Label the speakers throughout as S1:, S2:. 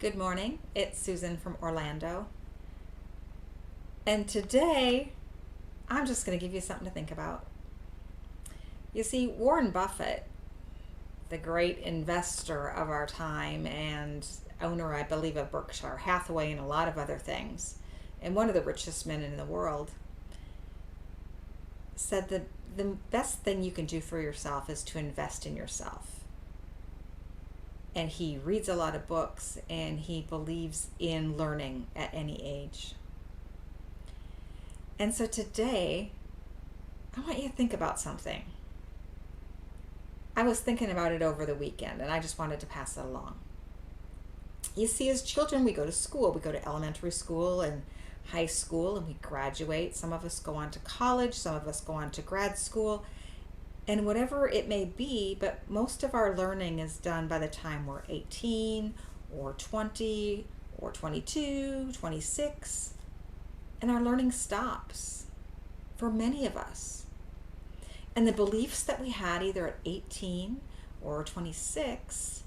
S1: Good morning. It's Susan from Orlando. And today, I'm just going to give you something to think about. You see, Warren Buffett, the great investor of our time and owner, I believe, of Berkshire Hathaway and a lot of other things, and one of the richest men in the world, said that the best thing you can do for yourself is to invest in yourself. And he reads a lot of books and he believes in learning at any age. And so today, I want you to think about something. I was thinking about it over the weekend and I just wanted to pass it along. You see, as children, we go to school. We go to elementary school and high school and we graduate. Some of us go on to college, some of us go on to grad school, and whatever it may be, but most of our learning is done by the time we're 18 or 20 or 22, 26, and our learning stops for many of us. And the beliefs that we had either at 18 or 26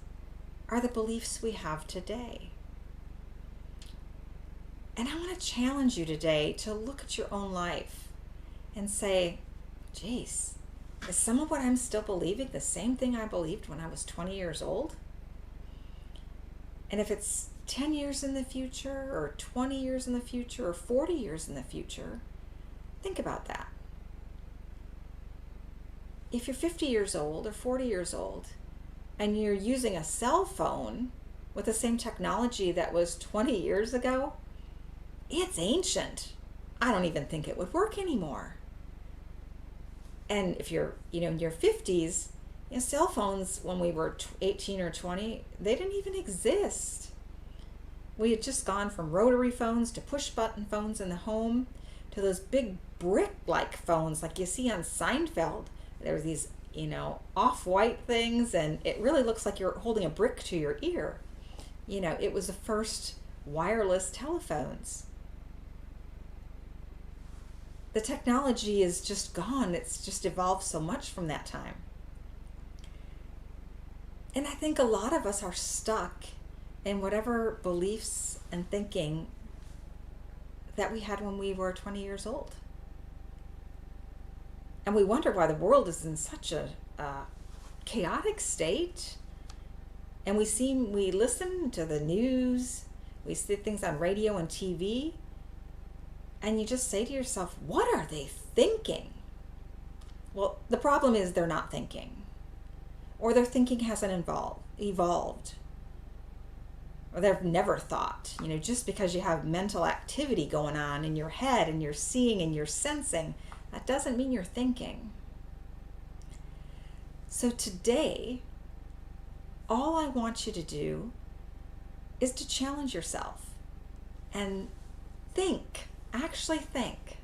S1: are the beliefs we have today. And I want to challenge you today to look at your own life and say, geez, is some of what I'm still believing the same thing I believed when I was 20 years old? And if it's 10 years in the future, or 20 years in the future, or 40 years in the future, think about that. If you're 50 years old or 40 years old, and you're using a cell phone with the same technology that was 20 years ago, it's ancient. I don't even think it would work anymore. And if you're, in your 50s, cell phones when we were 18 or 20, they didn't even exist. We had just gone from rotary phones to push button phones in the home to those big brick-like phones like you see on Seinfeld. There were these, off-white things, and it really looks like you're holding a brick to your ear. It was the first wireless telephones. The technology is just gone. It's just evolved so much from that time. And I think a lot of us are stuck in whatever beliefs and thinking that we had when we were 20 years old. And we wonder why the world is in such a chaotic state. And we listen to the news, we see things on radio and TV, and you just say to yourself, what are they thinking? Well, the problem is they're not thinking. Or their thinking hasn't evolved. Or they've never thought. Just because you have mental activity going on in your head and you're seeing and you're sensing, that doesn't mean you're thinking. So today, all I want you to do is to challenge yourself and think. Actually think,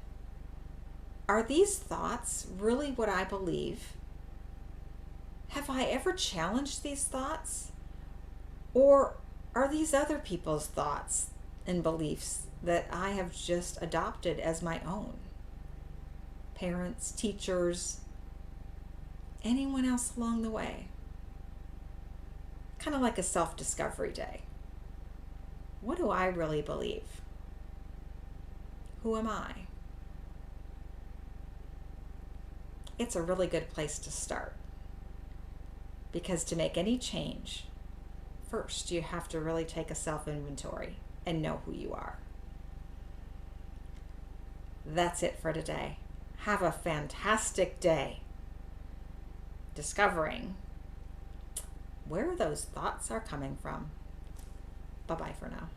S1: are these thoughts really what I believe? Have I ever challenged these thoughts? Or are these other people's thoughts and beliefs that I have just adopted as my own? Parents, teachers, anyone else along the way? Kind of like a self-discovery day. What do I really believe? Who am I? It's a really good place to start. Because to make any change, first you have to really take a self-inventory and know who you are. That's it for today. Have a fantastic day discovering where those thoughts are coming from. Bye-bye for now.